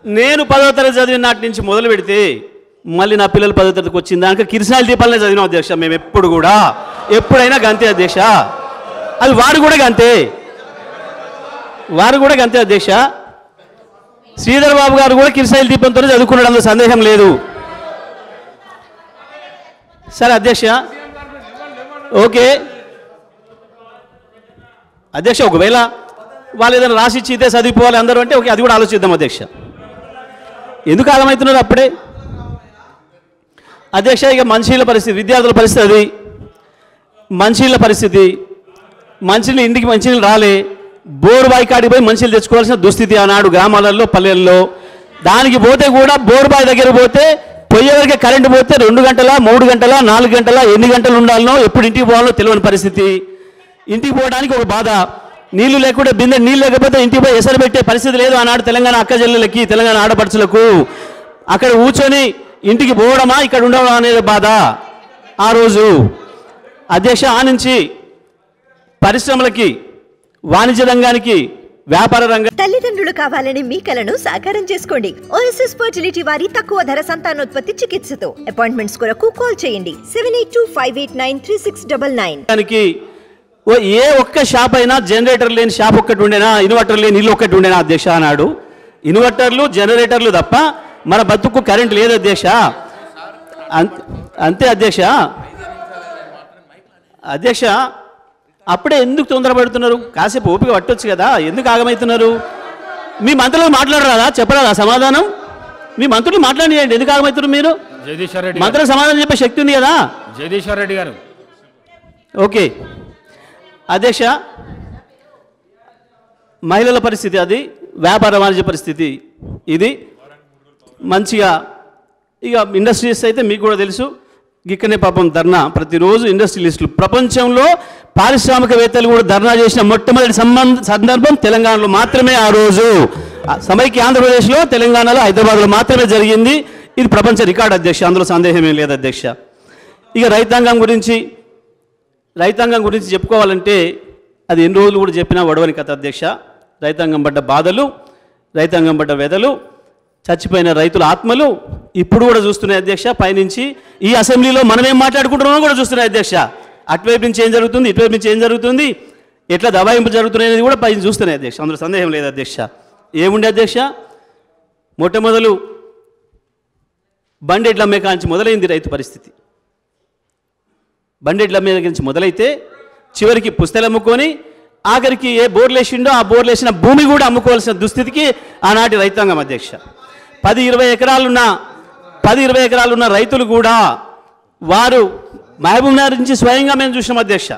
నేను 10వ తరగతి చదివిన నాటి నుంచి మొదలు పెడితే మళ్ళీ నా పిల్లలు 10వ తరగతికి వచ్చిన దానికి కిరసనాయిల దీపాలనే చదివినాం అధ్యక్ష. మేము ఎప్పుడైనా గంతే అధ్యక్ష. అది వారు కూడా గంతే అధ్యక్ష. శ్రీధర్ బాబు గారు కూడా కిరసనాయిల దీపంతోనే చదువుకున్నాడు, అందులో సందేహం లేదు. సరే అధ్యక్ష, ఓకే అధ్యక్ష, ఒకవేళ వాళ్ళు ఏదైనా రాసిచ్చి ఇదే చదివిపోవాలి అందరూ అంటే ఓకే, అది కూడా ఆలోచిద్దాం అధ్యక్ష. ఎందుకు ఆగమవుతున్నారు అప్పుడే అధ్యక్ష? ఇక మంచినీళ్ళ పరిస్థితి, విద్యార్థుల పరిస్థితి, అది మంచినీళ్ళ పరిస్థితి, మంచినీళ్ళు ఇంటికి మంచినీళ్ళు రాలే, బోరు బావి కాడికి పోయి మంచినీళ్ళు తెచ్చుకోవాల్సిన దుస్థితి ఆనాడు గ్రామాలలో పల్లెల్లో. దానికి పోతే కూడా బోరు బావి దగ్గర పోతే పోయేవరకే కరెంటు పోతే 2 గంటల 3 గంటల 4 గంటల ఎన్ని గంటలు ఉండాలనో, ఎప్పుడు ఇంటికి పోవాలో తెలియని పరిస్థితి. ఇంటికి పోవడానికి ఒక బాధ, నీళ్లు లేకుండా బిందె నీళ్ళు లేకపోతే ఇంటికి పోయి ఎసరు పెట్టే పరిస్థితి లేదు ఆనాడు తెలంగాణ అక్క చెల్లెలకి, తెలంగాణ ఆడపడుచులకు. అక్కడ కూర్చొని ఇంటికి పోవడమా ఇక్కడ ఉండడం అనేది బాధ ఆ రోజు అధ్యక్ష. ఆ నుంచి పరిశ్రమలకి, వాణిజ్య రంగానికి, వ్యాపార రంగం. తల్లిదండ్రులు కావాలని మీ కలను సాకారం చేసుకోండి. ఓఎస్ఎస్ ఫర్టిలిటీ వారి తక్కువ ధర సంతానోత్పత్తి చికిత్సతో. అపాయింట్మెంట్స్ కొరకు కాల్ చేయండి 7825893699. దానికి ఏ ఒక్క షాప్ అయినా జనరేటర్ లేని షాప్ ఒక్కటి ఉండేనా, ఇన్వర్టర్ లేని ఇల్లు ఒక్కటి ఉండేనా అధ్యక్ష? అన్నాడు ఇన్వర్టర్లు జనరేటర్లు తప్ప మన బతుకు కరెంట్ లేదు అధ్యక్ష. అంతే అధ్యక్ష. అధ్యక్ష అప్పుడే ఎందుకు తొందరపడుతున్నారు? కాసేపు ఓపిక పట్టొచ్చు కదా, ఎందుకు ఆగమవుతున్నారు? మీ మంత్రులు మాట్లాడరాదా, చెప్పరాదా సమాధానం? మీ మంత్రులు మాట్లాడియండి, ఎందుకు ఆగమవుతున్నారు మీరు? మంత్రులకు సమాధానం చెప్పే శక్తి ఉంది కదా. జగదీశ్వర్ రెడ్డి గారు. ఓకే అధ్యక్ష, మహిళల పరిస్థితి అది, వ్యాపార వాణిజ్య పరిస్థితి ఇది. మంచిగా ఇక ఇండస్ట్రీస్ అయితే మీకు కూడా తెలుసు, ఇక్కడనే పాపం ధర్నా ప్రతిరోజు ఇండస్ట్రియలిస్టులు, ప్రపంచంలో పారిశ్రామికవేత్తలు కూడా ధర్నా చేసిన మొట్టమొదటి సందర్భం తెలంగాణలో మాత్రమే. ఆ రోజు సమైక్య ఆంధ్రప్రదేశ్లో, తెలంగాణలో, హైదరాబాద్లో మాత్రమే జరిగింది. ఇది ప్రపంచ రికార్డు అధ్యక్ష, అందులో సందేహమేం లేదు అధ్యక్ష. ఇక రైతాంగం గురించి చెప్పుకోవాలంటే అది ఎన్ని రోజులు కూడా చెప్పినా వడవని కథ అధ్యక్ష. రైతాంగం పడ్డ బాధలు, రైతాంగం పడ్డ వ్యధలు, చచ్చిపోయిన రైతుల ఆత్మలు ఇప్పుడు కూడా చూస్తున్నాయి అధ్యక్ష. పైనుంచి ఈ అసెంబ్లీలో మనం ఏం మాట్లాడుకుంటున్నామో కూడా చూస్తున్నాయి అధ్యక్ష. అటువైపు నుంచి ఏం జరుగుతుంది, ఇటువైపు నుంచి ఏం జరుగుతుంది, ఎట్లా దబాయింపు జరుగుతున్నాయనేది కూడా పైన చూస్తున్నాయి అధ్యక్ష, అందులో సందేహం లేదు అధ్యక్ష. ఏముండే అధ్యక్ష, మొట్టమొదలు బండెడ్ల అమ్మే కాంచి మొదలైంది రైతు పరిస్థితి. బండెడ్ల అమ్మే దగ్గర నుంచి మొదలైతే చివరికి పుస్తలు అమ్ముకొని ఆఖరికి ఏ బోర్లు వేసిండో ఆ బోర్లు వేసిన భూమి కూడా అమ్ముకోవాల్సిన దుస్థితికి ఆనాటి రైతాంగం అధ్యక్ష. 10-20 ఎకరాలున్న రైతులు కూడా వారు మహబూబ్ నగర్ నుంచి స్వయంగా మేము చూసినాం అధ్యక్ష.